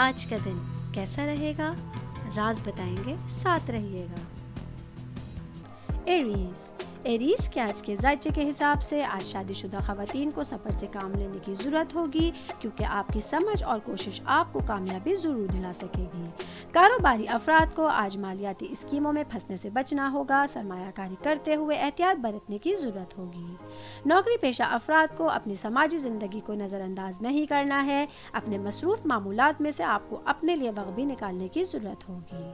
آج کا دن کیسا رہے گا؟ راز بتائیں گے، ساتھ رہیے گا۔ ایریز کے آج کے ذائچے کے حساب سے آج شادی شدہ خواتین کو صبر سے کام لینے کی ضرورت ہوگی، کیونکہ آپ کی سمجھ اور کوشش آپ کو کامیابی ضرور دلا سکے گی۔ کاروباری افراد کو آج مالیاتی اسکیموں میں پھنسنے سے بچنا ہوگا، سرمایہ کاری کرتے ہوئے احتیاط برتنے کی ضرورت ہوگی۔ نوکری پیشہ افراد کو اپنی سماجی زندگی کو نظر انداز نہیں کرنا ہے، اپنے مصروف معمولات میں سے آپ کو اپنے لیے وقت بھی نکالنے کی ضرورت ہوگی۔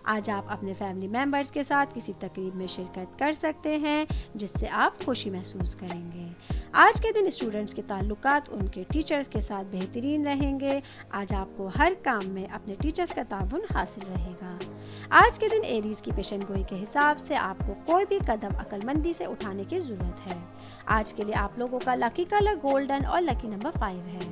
آج آپ اپنے فیملی ممبرز کے ساتھ کسی تقریب میں شرکت کر سکتے ہیں جس سے آپ خوشی محسوس کریں گے۔ آج کے دن اسٹوڈنٹس کے تعلقات ان کے ٹیچرز کے ساتھ بہترین رہیں گے۔ آج آپ کو ہر کام میں اپنے ٹیچرز کا تعاون حاصل رہے گا۔ آج کے دن ایریز کی پیشن گوئی کے حساب سے آپ کو کوئی بھی قدم عقل مندی سے اٹھانے کی ضرورت ہے۔ آج کے لیے آپ لوگوں کا لکی کلر گولڈن اور لکی نمبر 5 ہے۔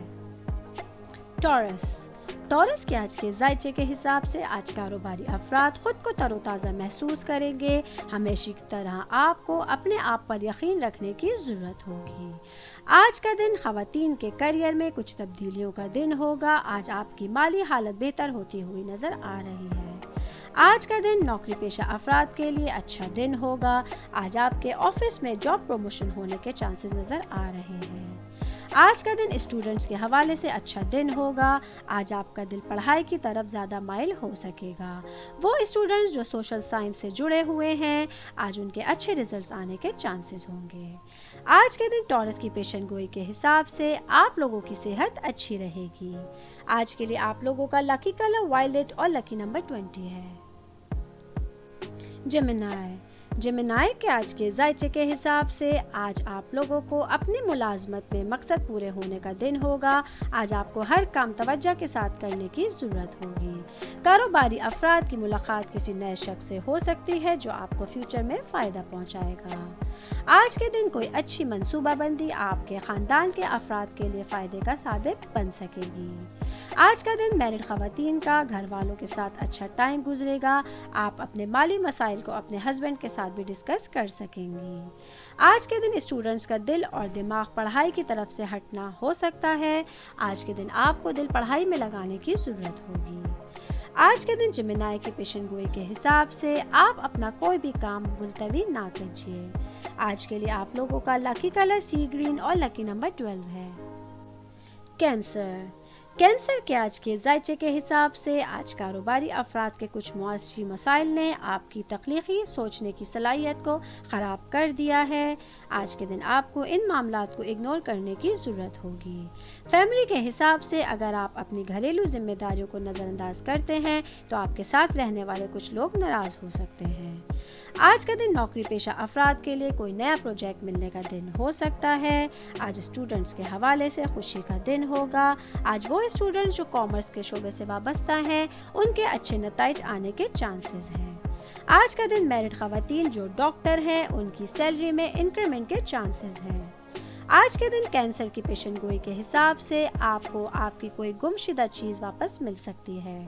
ٹورس کے آج کے ذائچے کے حساب سے آج کاروباری افراد خود کو تر و تازہ محسوس کریں گے۔ ہمیشہ کی طرح آپ کو اپنے آپ پر یقین رکھنے کی ضرورت ہوگی۔ آج کا دن خواتین کے کیریئر میں کچھ تبدیلیوں کا دن ہوگا۔ آج آپ کی مالی حالت بہتر ہوتی ہوئی نظر آ رہی ہے۔ آج کا دن نوکری پیشہ افراد کے لیے اچھا دن ہوگا۔ آج آپ کے آفس میں جاب پروموشن ہونے کے چانسز نظر آ رہے ہیں۔ آج کا دن اسٹوڈنٹس کے حوالے سے اچھا دن ہوگا۔ آج آپ کا دل پڑھائی کی طرف زیادہ مائل ہو سکے گا۔ وہ اسٹوڈنٹس جو سوشل سائنس سے جڑے ہوئے ہیں، آج ان کے اچھے ریزلٹس آنے کے چانسز ہوں گے۔ آج کے دن ٹورس کی پیشن گوئی کے حساب سے آپ لوگوں کی صحت اچھی رہے گی۔ آج کے لیے آپ لوگوں کا لکی کلر وائلٹ اور لکی نمبر 20 ہے۔ جیمنائی کے آج کے ذائچے کے حساب سے آج آپ لوگوں کو اپنی ملازمت میں مقصد پورے ہونے کا دن ہوگا۔ آج آپ کو ہر کام توجہ کے ساتھ کرنے کی ضرورت ہوگی۔ کاروباری افراد کی ملاقات کسی نئے شخص سے ہو سکتی ہے جو آپ کو فیوچر میں فائدہ پہنچائے گا۔ آج کے دن کوئی اچھی منصوبہ بندی آپ کے خاندان کے افراد کے لیے فائدے کا ثابت بن سکے گی۔ آج کا دن میرڈ خواتین کا گھر والوں کے ساتھ اچھا ٹائم گزرے گا۔ آپ اپنے مالی مسائل کو اپنے ہسبینڈ کے ساتھ بھی ڈسکس کر سکیں گی۔ آج کے دن اسٹوڈنٹس کا دل اور دماغ پڑھائی کی طرف سے ہٹنا ہو سکتا ہے۔ آج کے دن آپ کو دل پڑھائی میں لگانے کی ضرورت ہوگی۔ آج کے دن جیمنائی کی پیشن گوئی کے حساب سے آپ اپنا کوئی بھی کام ملتوی نہ کیجیے۔ آج کے لیے آپ لوگوں کا لکی کلر سی گرین اور لکی نمبر 12 ہے۔ کینسر کے آج کے ذائچے کے حساب سے آج کاروباری افراد کے کچھ معاشی مسائل نے آپ کی تخلیقی سوچنے کی صلاحیت کو خراب کر دیا ہے۔ آج کے دن آپ کو ان معاملات کو اگنور کرنے کی ضرورت ہوگی۔ فیملی کے حساب سے اگر آپ اپنی گھریلو ذمہ داریوں کو نظر انداز کرتے ہیں تو آپ کے ساتھ رہنے والے کچھ لوگ ناراض ہو سکتے ہیں۔ آج کا دن نوکری پیشہ افراد کے لیے کوئی نیا پروجیکٹ ملنے کا دن ہو سکتا ہے۔ آج اسٹوڈنٹس کے حوالے سے خوشی کا دن ہوگا۔ آج وہ اسٹوڈنٹس جو کامرس کے شعبے سے وابستہ ہیں، ان کے اچھے نتائج آنے کے چانسز ہیں۔ آج کا دن میرڈ خواتین جو ڈاکٹر ہیں، ان کی سیلری میں انکریمنٹ کے چانسز ہیں۔ آج کے دن کینسر کی پیشن گوئی کے حساب سے آپ کو آپ کی کوئی گم شدہ چیز واپس مل سکتی ہے۔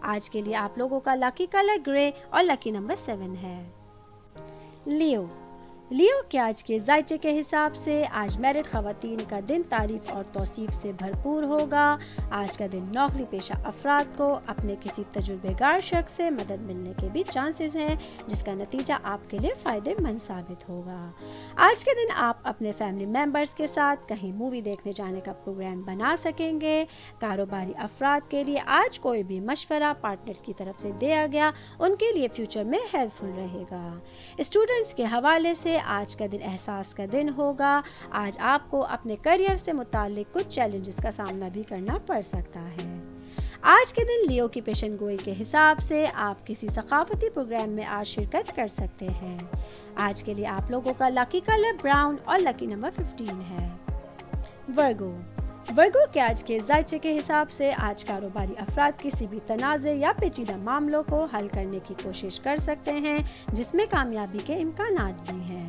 آج کے لیے آپ لوگوں کا لکی کلر گرے اور لکی نمبر 7 ہے۔ لیو کے آج کے ذائچے کے حساب سے آج میرڈ خواتین کا دن تعریف اور توصیف سے بھرپور ہوگا۔ آج کا دن نوکری پیشہ افراد کو اپنے کسی تجربے کار شخص سے مدد ملنے کے بھی چانسز ہیں، جس کا نتیجہ آپ کے لیے فائدے مند ثابت ہوگا۔ آج کے دن آپ اپنے فیملی ممبرز کے ساتھ کہیں مووی دیکھنے جانے کا پروگرام بنا سکیں گے۔ کاروباری افراد کے لیے آج کوئی بھی مشورہ پارٹنر کی طرف سے دیا گیا ان کے لیے فیوچر میں ہیلپ فل رہے گا۔ اسٹوڈنٹس کے حوالے سے آج کا دن احساس کا دن ہوگا۔ آج آپ کو اپنے کیریئر سے متعلق کچھ چیلنجز کا سامنا بھی کرنا پڑ سکتا ہے۔ آج کے دن لیو کی پیشن گوئی کے حساب سے آپ کسی ثقافتی پروگرام میں آج شرکت کر سکتے ہیں۔ آج کے لیے آپ لوگوں کا لکی کلر براؤن اور لکی نمبر 15 ہے۔ ورگو کے آج کے ذائچے کے حساب سے آج کاروباری افراد کسی بھی تنازع یا پیچیدہ معاملوں کو حل کرنے کی کوشش کر سکتے ہیں، جس میں کامیابی کے امکانات بھی ہیں۔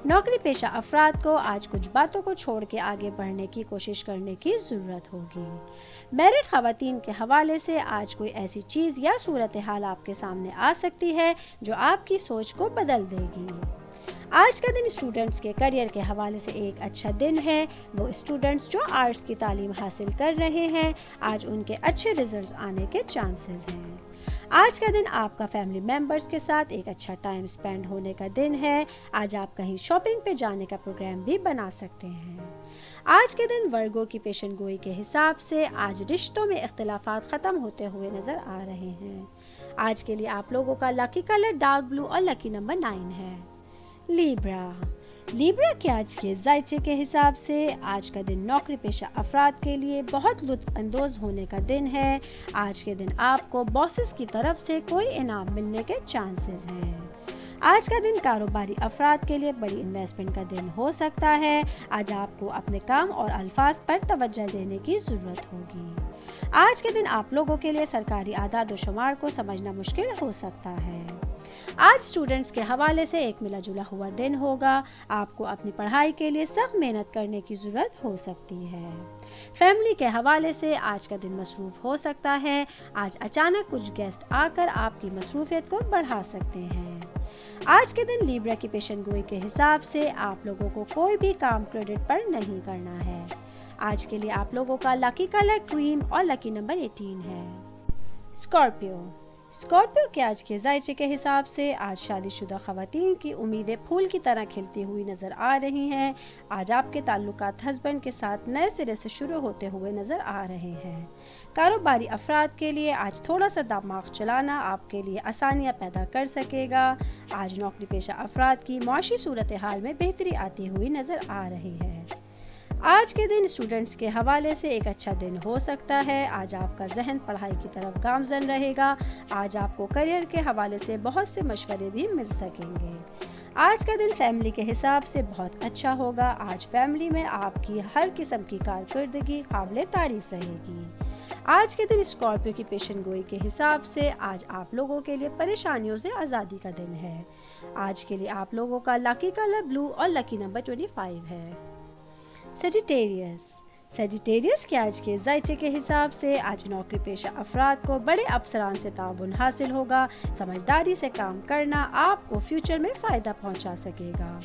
نوکری پیشہ افراد کو آج کچھ باتوں کو چھوڑ کے آگے بڑھنے کی کوشش کرنے کی ضرورت ہوگی۔ میرڈ خواتین کے حوالے سے آج کوئی ایسی چیز یا صورتحال آپ کے سامنے آ سکتی ہے جو آپ کی سوچ کو بدل دے گی۔ آج کا دن اسٹوڈنٹس کے کریئر کے حوالے سے ایک اچھا دن ہے. وہ اسٹوڈنٹس جو آرٹس کی تعلیم حاصل کر رہے ہیں آج ان کے اچھے ریزلٹس آنے کے چانسز ہیں. آج کا دن آپ کا فیملی ممبرس کے ساتھ ایک اچھا ٹائم سپینڈ ہونے کا دن ہے. آج آپ کہیں شاپنگ پہ جانے کا پروگرام بھی بنا سکتے ہیں. آج کے دن ورگو کی پیشن گوئی کے حساب سے آج رشتوں میں اختلافات ختم ہوتے ہوئے نظر آ رہے ہیں. آج کے لیے آپ لوگوں کا لکی کلر ڈارک بلو اور لکی نمبر 9 ہے. لیبرا کے آج کے ذائچے کے حساب سے آج کا دن نوکری پیشہ افراد کے لیے بہت لطف اندوز ہونے کا دن ہے. آج کے دن آپ کو باسز کی طرف سے کوئی انعام ملنے کے چانسز ہیں. آج کا دن کاروباری افراد کے لیے بڑی انویسٹمنٹ کا دن ہو سکتا ہے. آج آپ کو اپنے کام اور الفاظ پر توجہ دینے کی ضرورت ہوگی. آج کے دن آپ لوگوں کے لیے سرکاری اعداد و شمار کو سمجھنا مشکل ہو سکتا ہے. آج اسٹوڈنٹس کے حوالے سے ایک ملا جلا ہوا دن ہوگا. آپ کو اپنی پڑھائی کے لیے سخت محنت کرنے کی ضرورت ہو سکتی ہے. فیملی کے حوالے سے آج کا دن مصروف ہو سکتا ہے. آج اچانک کچھ گیسٹ آ کر آپ کی مصروفیت کو بڑھا سکتے ہیں. آج کے دن لیبرا کی پیشن گوئی کے حساب سے آپ لوگوں کو کوئی بھی کام کریڈٹ پر نہیں کرنا ہے. آج کے لیے آپ لوگوں کا لکی کلر کریم اور لکی نمبر 18 ہے. اسکارپیو کے آج کے ذائچے کے حساب سے آج شادی شدہ خواتین کی امیدیں پھول کی طرح کھلتی ہوئی نظر آ رہی ہیں. آج آپ کے تعلقات ہسبینڈ کے ساتھ نئے سرے سے شروع ہوتے ہوئے نظر آ رہے ہیں. کاروباری افراد کے لیے آج تھوڑا سا دماغ چلانا آپ کے لیے آسانیاں پیدا کر سکے گا. آج نوکری پیشہ افراد کی معاشی صورتحال میں بہتری آتی ہوئی نظر آ رہی ہے. آج کے دن اسٹوڈنٹس کے حوالے سے ایک اچھا دن ہو سکتا ہے. آج آپ کا ذہن پڑھائی کی طرف گامزن رہے گا. آج آپ کو کریئر کے حوالے سے بہت سے مشورے بھی مل سکیں گے. آج کا دن فیملی کے حساب سے بہت اچھا ہوگا. آج فیملی میں آپ کی ہر قسم کی کارکردگی قابل تعریف رہے گی. آج کے دن اسکارپیو کی پیشن گوئی کے حساب سے آج آپ لوگوں کے لیے پریشانیوں سے آزادی کا دن ہے. آج کے لیے آپ لوگوں کا لکی کلر بلو اور لکی نمبر 25 ہے. سیجیٹیریس کے آج کے ذائچے کے حساب سے آج نوکری پیشہ افراد کو بڑے افسران سے تعاون حاصل ہوگا. سمجھداری سے کام کرنا آپ کو فیوچر میں فائدہ پہنچا سکے گا.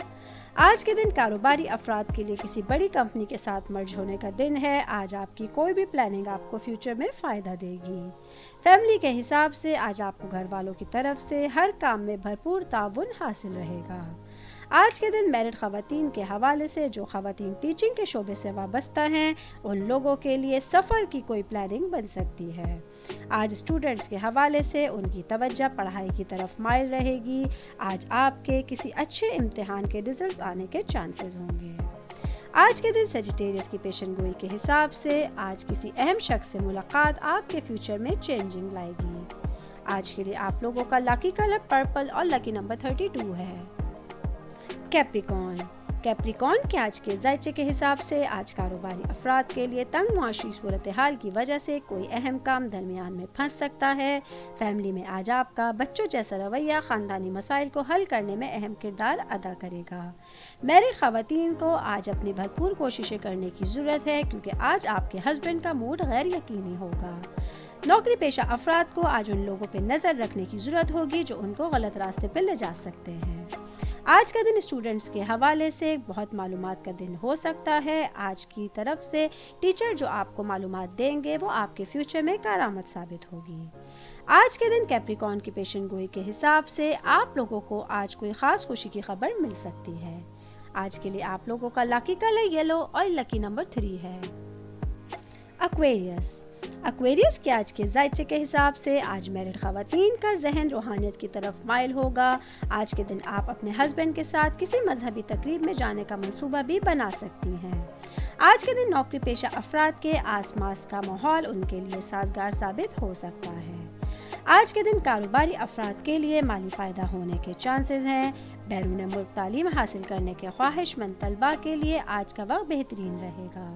آج کے دن کاروباری افراد کے لیے کسی بڑی کمپنی کے ساتھ مرج ہونے کا دن ہے. آج آپ کی کوئی بھی پلاننگ آپ کو فیوچر میں فائدہ دے گی. فیملی کے حساب سے آج آپ کو گھر والوں کی طرف سے ہر کام میں بھرپور تعاون حاصل رہے گا. آج کے دن میرڈ خواتین کے حوالے سے جو خواتین ٹیچنگ کے شعبے سے وابستہ ہیں ان لوگوں کے لیے سفر کی کوئی پلاننگ بن سکتی ہے. آج اسٹوڈنٹس کے حوالے سے ان کی توجہ پڑھائی کی طرف مائل رہے گی. آج آپ کے کسی اچھے امتحان کے ریزلٹس آنے کے چانسز ہوں گے. آج کے دن سیجیٹیریس کی پیشن گوئی کے حساب سے آج کسی اہم شخص سے ملاقات آپ کے فیوچر میں چینجنگ لائے گی. آج کے لیے آپ لوگوں کا لکی کلر پرپل اور لکی نمبر 32 ہے. کیپریکارن کے آج کے ذائچے کے حساب سے آج کاروباری افراد کے لیے تنگ معاشی صورتحال کی وجہ سے کوئی اہم کام درمیان میں پھنس سکتا ہے. فیملی میں آج آپ کا بچوں جیسا رویہ خاندانی مسائل کو حل کرنے میں اہم کردار ادا کرے گا. میرڈ خواتین کو آج اپنی بھرپور کوششیں کرنے کی ضرورت ہے کیونکہ آج آپ کے ہسبینڈ کا موڈ غیر یقینی ہوگا. نوکری پیشہ افراد کو آج ان لوگوں پہ نظر رکھنے کی ضرورت ہوگی جو ان کو غلط راستے پہ لے جا سکتے ہیں. آج کا دن اسٹوڈنٹس کے حوالے سے بہت معلومات کا دن ہو سکتا ہے. آج کی طرف سے ٹیچر جو آپ کو معلومات دیں گے وہ آپ کے فیوچر میں کارآمد ثابت ہوگی. آج کے دن کیپریکارن کی پیشن گوئی کے حساب سے آپ لوگوں کو آج کوئی خاص خوشی کی خبر مل سکتی ہے. آج کے لیے آپ لوگوں کا لکی کلر یلو اور لکی نمبر 3 ہے. ایکویریس کے آج کے ذائچے کے حساب سے آج میرڈ خواتین کا ذہن روحانیت کی طرف مائل ہوگا. آج کے دن آپ اپنے ہسبینڈ کے ساتھ کسی مذہبی تقریب میں جانے کا منصوبہ بھی بنا سکتی ہیں. آج کے دن نوکری پیشہ افراد کے آس پاس کا ماحول ان کے لیے سازگار ثابت ہو سکتا ہے. آج کے دن کاروباری افراد کے لیے مالی فائدہ ہونے کے چانسز ہیں. بیرون ملک تعلیم حاصل کرنے کے خواہش مند طلباء کے لیے آج کا وقت بہترین رہے گا.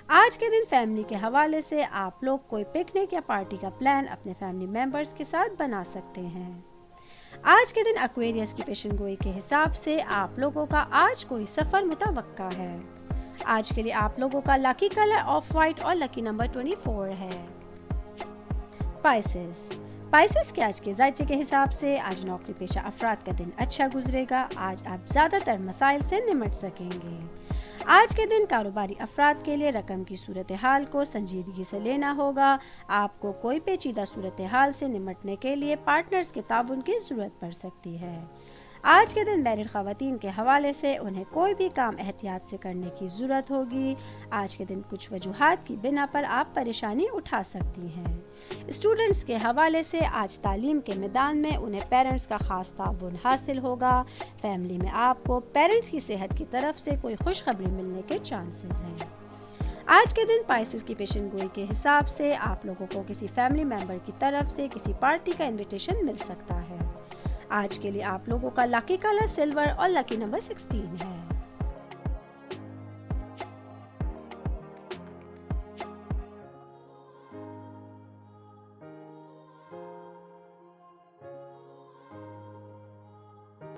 آج کے دن فیملی کے حوالے سے آپ لوگ کوئی پکنک یا پارٹی کا پلان اپنے فیملی ممبرز کے ساتھ بنا سکتے ہیں. آج کے دن ایکویریس کی پیشن گوئی کے حساب سے آپ لوگوں کا آج کوئی سفر متوقع ہے. آج کے لیے آپ لوگوں کا لکی کلر آف وائٹ اور لکی نمبر 24 ہے. پائسس کے آج کے ذائچے کے حساب سے آج نوکری پیشہ افراد کا دن اچھا گزرے گا. آج آپ زیادہ تر مسائل سے نمٹ سکیں گے. آج کے دن کاروباری افراد کے لیے رقم کی صورتحال کو سنجیدگی سے لینا ہوگا. آپ کو کوئی پیچیدہ صورتحال سے نمٹنے کے لیے پارٹنرز کے تعاون کی ضرورت پڑ سکتی ہے. آج کے دن میرڈ خواتین کے حوالے سے انہیں کوئی بھی کام احتیاط سے کرنے کی ضرورت ہوگی. آج کے دن کچھ وجوہات کی بنا پر آپ پریشانی اٹھا سکتی ہیں. اسٹوڈنٹس کے حوالے سے آج تعلیم کے میدان میں انہیں پیرنٹس کا خاص تعاون حاصل ہوگا. فیملی میں آپ کو پیرنٹس کی صحت کی طرف سے کوئی خوشخبری ملنے کے چانسز ہیں. آج کے دن پائسس کی پیشن گوئی کے حساب سے آپ لوگوں کو کسی فیملی ممبر کی طرف سے کسی پارٹی کا انویٹیشن مل سکتا ہے. آج کے لیے آپ لوگوں کا لکی کلر سلور اور لکی نمبر 16 ہے.